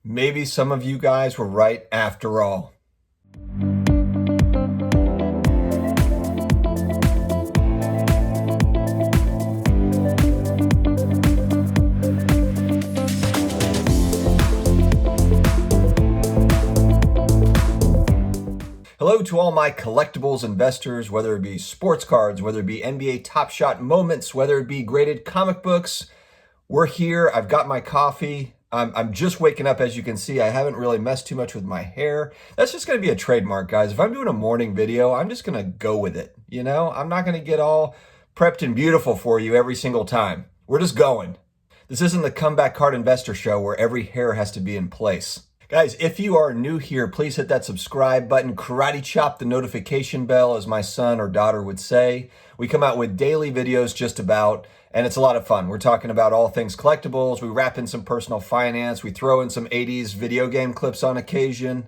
Maybe some of you guys were right after all. Hello to all my collectibles investors, whether it be sports cards, whether it be NBA Top Shot moments, whether it be graded comic books. We're here. I've got my coffee. I'm just waking up, as you can see. I haven't really messed too much with my hair. That's just going to be a trademark, guys. If I'm doing a morning video, I'm just going to go with it. You know, I'm not going to get all prepped and beautiful for you every single time. We're just going. This isn't the Comeback Card Investor Show where every hair has to be in place. Guys, if you are new here, please hit that subscribe button, karate chop the notification bell, as my son or daughter would say. We come out with daily videos just about, and it's a lot of fun. We're talking about all things collectibles. We wrap in some personal finance. We throw in some 80s video game clips on occasion.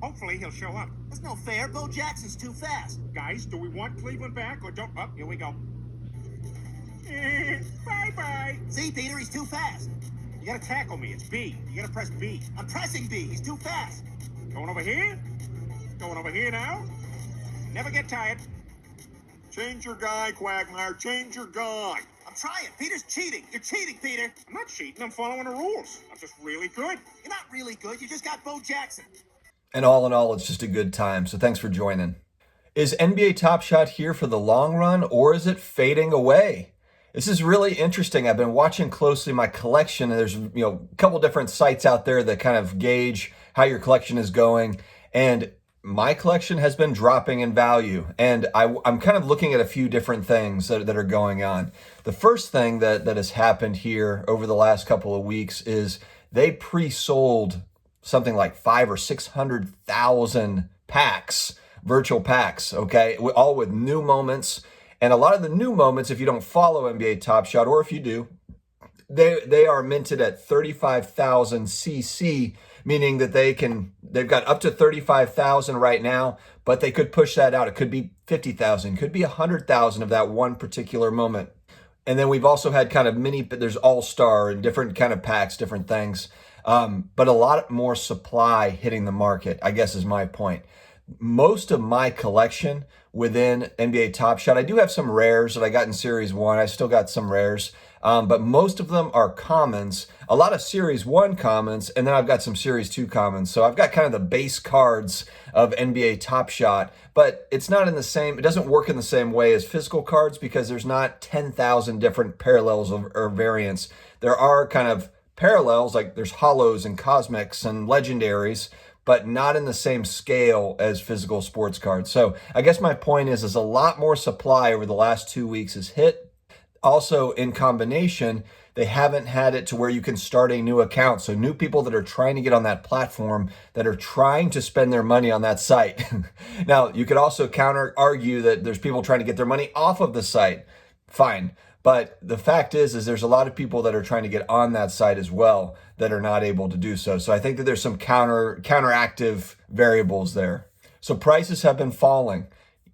Hopefully he'll show up. That's no fair. Bo Jackson's too fast. Guys, do we want Cleveland back or don't? Oh, here we go. Bye-bye. See, Peter, he's too fast. You gotta tackle me. It's B. You gotta press B. I'm pressing B. He's too fast. Going over here. Going over here now. Never get tired. Change your guy, Quagmire. Change your guy. I'm trying. Peter's cheating. You're cheating, Peter. I'm not cheating. I'm following the rules. I'm just really good. You're not really good. You just got Bo Jackson. And all in all, it's just a good time. So thanks for joining. Is NBA Top Shot here for the long run, or is it fading away? This is really interesting. I've been watching closely my collection, and there's a couple different sites out there that kind of gauge how your collection is going. And my collection has been dropping in value. And I'm kind of looking at a few different things that are going on. The first thing that has happened here over the last couple of weeks is they pre-sold something like 500,000 or 600,000 packs, virtual packs, okay, all with new moments. And a lot of the new moments, if you don't follow NBA Top Shot, or if you do, they are minted at 35,000 CC, meaning that they've got up to 35,000 right now, but they could push that out. It could be 50,000, could be 100,000 of that one particular moment. And then we've also had kind of there's All-Star and different kind of packs, different things, but a lot more supply hitting the market, I guess is my point. Most of my collection within NBA Top Shot, I do have some rares that I got in Series 1. I still got some rares, but most of them are commons. A lot of Series 1 commons, and then I've got some Series 2 commons. So I've got kind of the base cards of NBA Top Shot, but it's not in the same, it doesn't work in the same way as physical cards because there's not 10,000 different parallels or variants. There are kind of parallels, like there's holos and cosmics and legendaries, but not in the same scale as physical sports cards. So I guess my point is a lot more supply over the last 2 weeks has hit. Also, in combination, they haven't had it to where you can start a new account. So new people that are trying to get on that platform, that are trying to spend their money on that site. Now, you could also counter argue that there's people trying to get their money off of the site. Fine. But the fact is there's a lot of people that are trying to get on that site as well that are not able to do so. So I think that there's some counteractive variables there. So prices have been falling,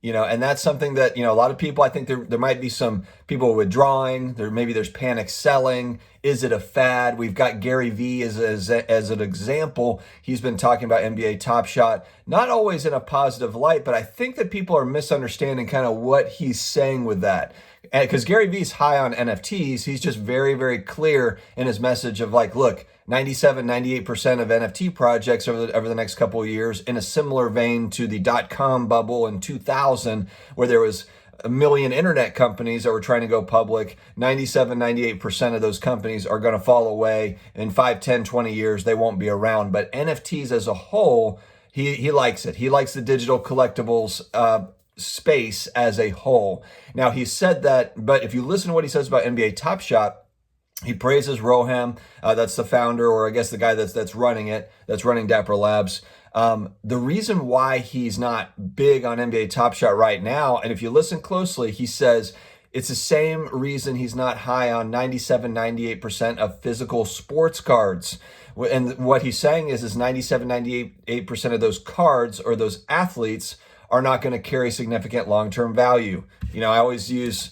and that's something that, a lot of people, I think there might be some people withdrawing. Maybe there's panic selling. Is it a fad? We've got Gary Vee as an example. He's been talking about NBA Top Shot, not always in a positive light, but I think that people are misunderstanding kind of what he's saying with that. Because Gary Vee's high on NFTs, he's just very, very clear in his message of like, look, 97, 98% of NFT projects over the next couple of years, in a similar vein to the .com bubble in 2000, where there was a million internet companies that were trying to go public. 97, 98% of those companies are going to fall away. In 5, 10, 20 years, they won't be around. But NFTs as a whole, he likes it. He likes the digital collectibles space as a whole. Now, he said that, but if you listen to what he says about NBA Top Shot, he praises Roham, that's the founder, or I guess the guy that's running it, that's running Dapper Labs. The reason why he's not big on NBA Top Shot right now, and if you listen closely, he says it's the same reason he's not high on 97, 98% of physical sports cards. And what he's saying is 97, 98% of those cards or those athletes are not going to carry significant long-term value. I always use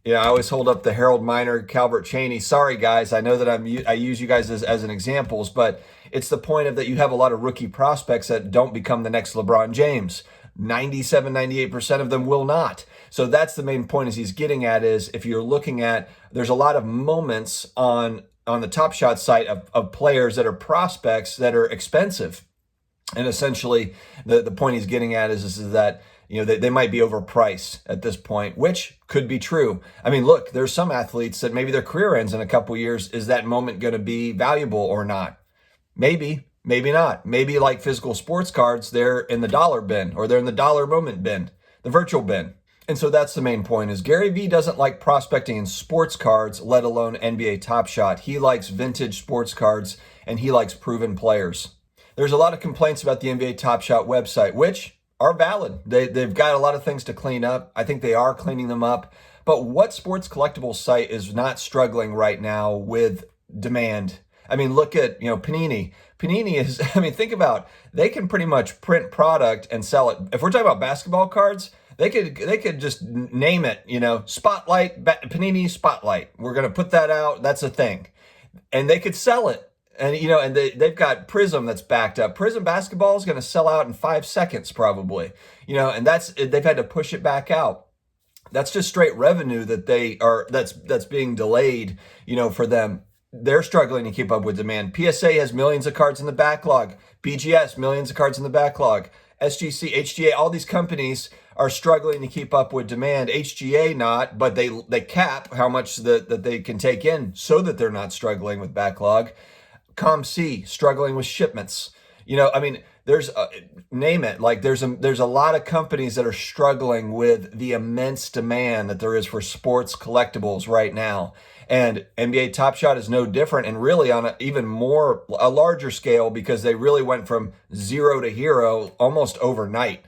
I always hold up the Harold Miner, Calvert Cheney. Sorry, guys. I know that I use you guys as an examples, but it's the point of that you have a lot of rookie prospects that don't become the next LeBron James. 97, 98% of them will not. So that's the main point is he's getting at is if you're looking at, there's a lot of moments on the Top Shot site of players that are prospects that are expensive. And essentially the point he's getting at is that they might be overpriced at this point, which could be true. I mean, look, there's some athletes that maybe their career ends in a couple years. Is that moment going to be valuable or not? Maybe, maybe not. Maybe like physical sports cards, they're in the dollar bin or they're in the dollar moment bin, the virtual bin. And so that's the main point is Gary Vee doesn't like prospecting in sports cards, let alone NBA Top Shot. He likes vintage sports cards and he likes proven players. There's a lot of complaints about the NBA Top Shot website, which are valid. They've got a lot of things to clean up. I think they are cleaning them up. But what sports collectibles site is not struggling right now with demand? I mean, look at, Panini. Panini is, think about, they can pretty much print product and sell it. If we're talking about basketball cards, they could just name it, Spotlight, Panini Spotlight. We're going to put that out. That's a thing. And they could sell it. And, and they've got Prism that's backed up. Prism basketball is going to sell out in 5 seconds probably, and they've had to push it back out. That's just straight revenue that's being delayed, for them. They're struggling to keep up with demand. PSA has millions of cards in the backlog. BGS, millions of cards in the backlog. SGC, HGA, all these companies are struggling to keep up with demand. HGA not, but they cap how much that they can take in so that they're not struggling with backlog. ComC struggling with shipments. There's name it. Like there's a lot of companies that are struggling with the immense demand that there is for sports collectibles right now. And NBA Top Shot is no different, and really on a larger scale because they really went from zero to hero almost overnight.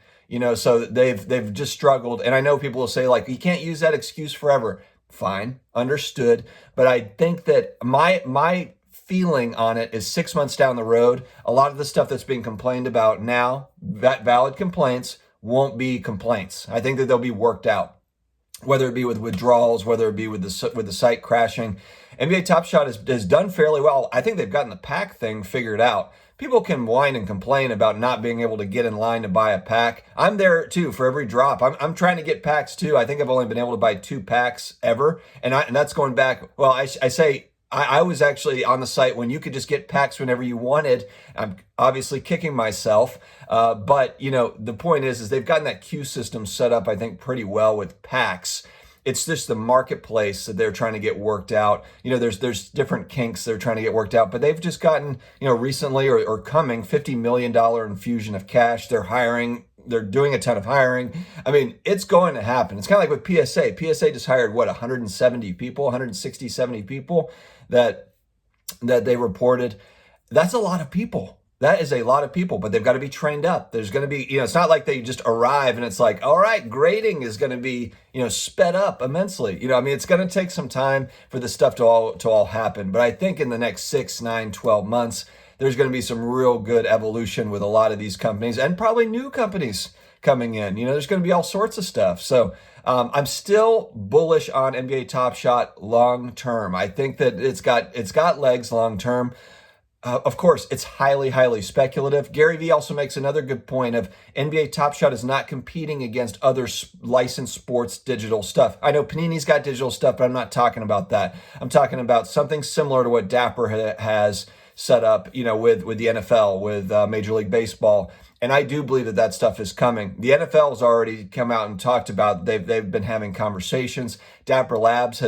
So they've just struggled. And I know people will say like you can't use that excuse forever. Fine, understood. But I think that my feeling on it is 6 months down the road, a lot of the stuff that's being complained about now, that valid complaints won't be complaints. I think that they'll be worked out, whether it be with withdrawals, whether it be with the site crashing. NBA Top Shot has done fairly well. I think they've gotten the pack thing figured out. People can whine and complain about not being able to get in line to buy a pack. I'm there too for every drop. I'm trying to get packs too. I think I've only been able to buy 2 packs ever, and that's going back. Well, I say. I was actually on the site when you could just get packs whenever you wanted. I'm obviously kicking myself. But, the point is they've gotten that queue system set up, I think, pretty well with packs. It's just the marketplace that they're trying to get worked out. There's different kinks they're trying to get worked out. But they've just gotten, recently or coming $50 million infusion of cash. They're hiring. They're doing a ton of hiring. It's going to happen. It's kind of like with PSA. PSA just hired, 170 people, 160, 70 people that they reported. That's a lot of people. That is a lot of people, but they've got to be trained up. There's going to be, it's not like they just arrive and it's like, all right, grading is going to be, sped up immensely. It's going to take some time for this stuff to all happen. But I think in the next 6, 9, 12 months, there's going to be some real good evolution with a lot of these companies and probably new companies coming in. There's going to be all sorts of stuff. So I'm still bullish on NBA Top Shot long term. I think that it's got legs long term. Of course, it's highly, highly speculative. Gary Vee also makes another good point of NBA Top Shot is not competing against other licensed sports digital stuff. I know Panini's got digital stuff, but I'm not talking about that. I'm talking about something similar to what Dapper has set up, with the NFL, with Major League Baseball. And I do believe that stuff is coming. The NFL has already come out and talked about, they've been having conversations. Dapper Labs,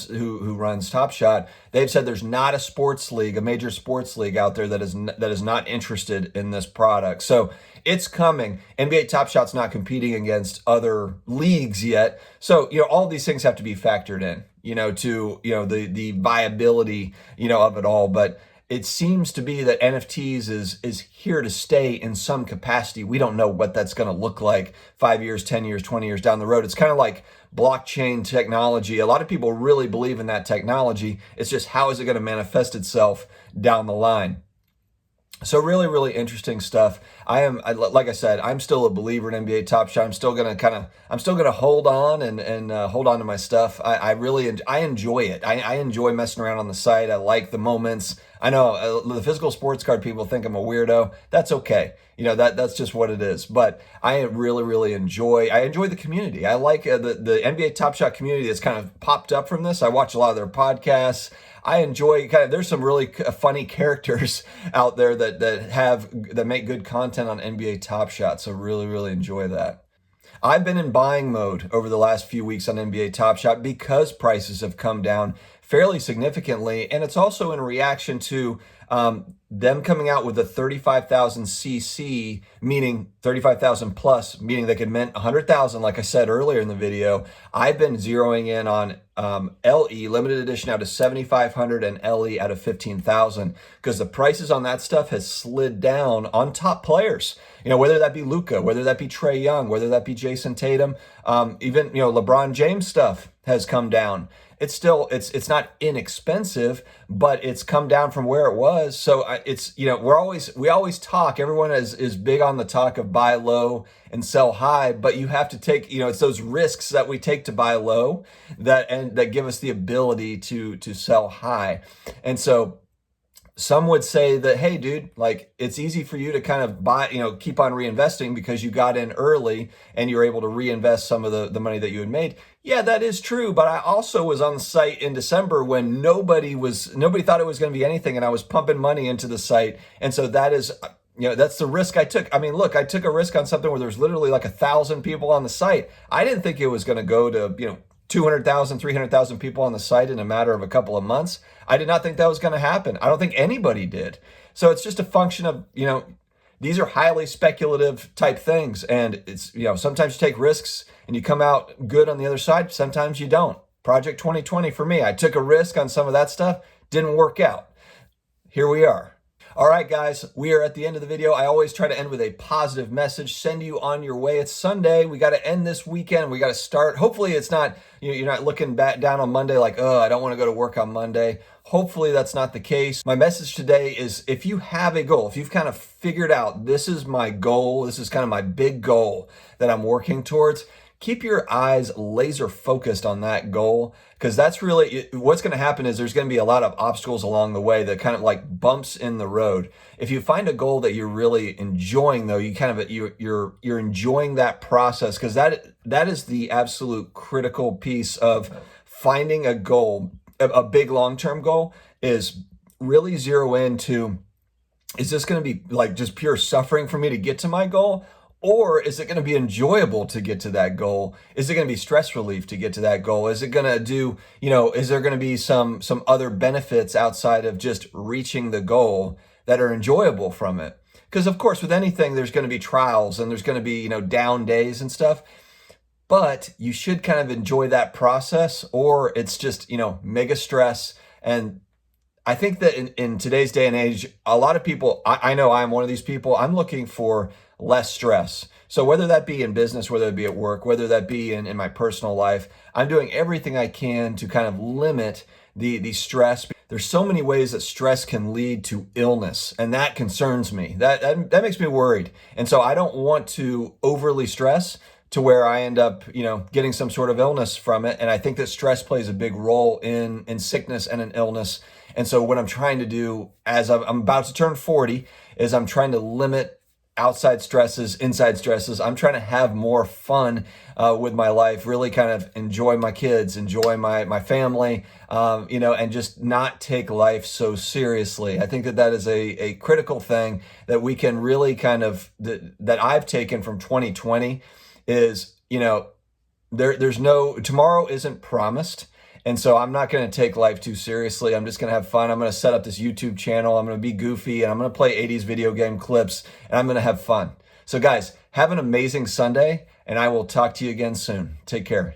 who runs Top Shot, they've said there's not a sports league, a major sports league out there that is not interested in this product. So it's coming. NBA Top Shot's not competing against other leagues yet. So, all these things have to be factored in, to, the viability, of it all. But it seems to be that NFTs is here to stay in some capacity. We don't know what that's going to look like 5 years, 10 years, 20 years down the road. It's kind of like blockchain technology. A lot of people really believe in that technology. It's just how is it going to manifest itself down the line? So really, really interesting stuff. Like I said, I'm still a believer in NBA Top Shot. I'm still gonna hold on and hold on to my stuff. I enjoy it. I enjoy messing around on the site. I like the moments. I know the physical sports card people think I'm a weirdo. That's okay. That's just what it is. But I really, really enjoy the community. I like the NBA Top Shot community that's kind of popped up from this. I watch a lot of their podcasts. I enjoy there's some really funny characters out there that make good content on NBA Top Shot. So really, really enjoy that. I've been in buying mode over the last few weeks on NBA Top Shot because prices have come down fairly significantly, and it's also in reaction to them coming out with a 35,000 CC, meaning 35,000 plus, meaning they could mint 100,000, like I said earlier in the video. I've been zeroing in on LE, limited edition out of 7,500 and LE out of 15,000 because the prices on that stuff has slid down on top players. Whether that be Luka, whether that be Trae Young, whether that be Jason Tatum, even, LeBron James stuff has come down. It's still, it's not inexpensive, but it's come down from where it was. So we always talk, everyone is big on the talk of buy low and sell high, but you have to take, it's those risks that we take to buy low that give us the ability to sell high. And so some would say that, hey, dude, like it's easy for you to kind of buy, keep on reinvesting because you got in early and you're able to reinvest some of the money that you had made. Yeah, that is true. But I also was on the site in December when nobody thought it was going to be anything. And I was pumping money into the site. And so that is, that's the risk I took. I mean, look, I took a risk on something where there's literally like 1,000 people on the site. I didn't think it was going to go to, 200,000, 300,000 people on the site in a matter of a couple of months. I did not think that was going to happen. I don't think anybody did. So it's just a function of, these are highly speculative type things. And it's, sometimes you take risks and you come out good on the other side. Sometimes you don't. Project 2020 for me, I took a risk on some of that stuff. Didn't work out. Here we are. All right, guys, we are at the end of the video. I always try to end with a positive message, send you on your way. It's Sunday. We got to end this weekend. We got to start. Hopefully it's not, you're not looking back down on Monday like, oh, I don't want to go to work on Monday. Hopefully that's not the case. My message today is if you have a goal, if you've kind of figured out this is my goal, this is kind of my big goal that I'm working towards, keep your eyes laser focused on that goal, because that's really what's going to happen is there's going to be a lot of obstacles along the way that kind of like bumps in the road. If you find a goal that you're really enjoying, though, you're enjoying that process, because that is the absolute critical piece of finding a goal, a big long-term goal, is really zero into, is this going to be like just pure suffering for me to get to my goal? Or is it going to be enjoyable to get to that goal? Is it going to be stress relief to get to that goal? Is it going to do, is there going to be some other benefits outside of just reaching the goal that are enjoyable from it? Because of course, with anything, there's going to be trials and there's going to be, down days and stuff. But you should kind of enjoy that process, or it's just, mega stress. And I think that in today's day and age, a lot of people, I know I'm one of these people, I'm looking for less stress. So whether that be in business, whether it be at work, whether that be in my personal life, I'm doing everything I can to kind of limit the stress. There's so many ways that stress can lead to illness, and that concerns me. That makes me worried. And so I don't want to overly stress to where I end up, getting some sort of illness from it. And I think that stress plays a big role in sickness and in illness. And so what I'm trying to do as I'm about to turn 40 is I'm trying to limit outside stresses, inside stresses. I'm trying to have more fun with my life, really kind of enjoy my kids, enjoy my family, and just not take life so seriously. I think that is a critical thing that we can really kind of, that I've taken from 2020 is, there's no, tomorrow isn't promised. And so I'm not going to take life too seriously. I'm just going to have fun. I'm going to set up this YouTube channel. I'm going to be goofy, and I'm going to play 80s video game clips, and I'm going to have fun. So guys, have an amazing Sunday, and I will talk to you again soon. Take care.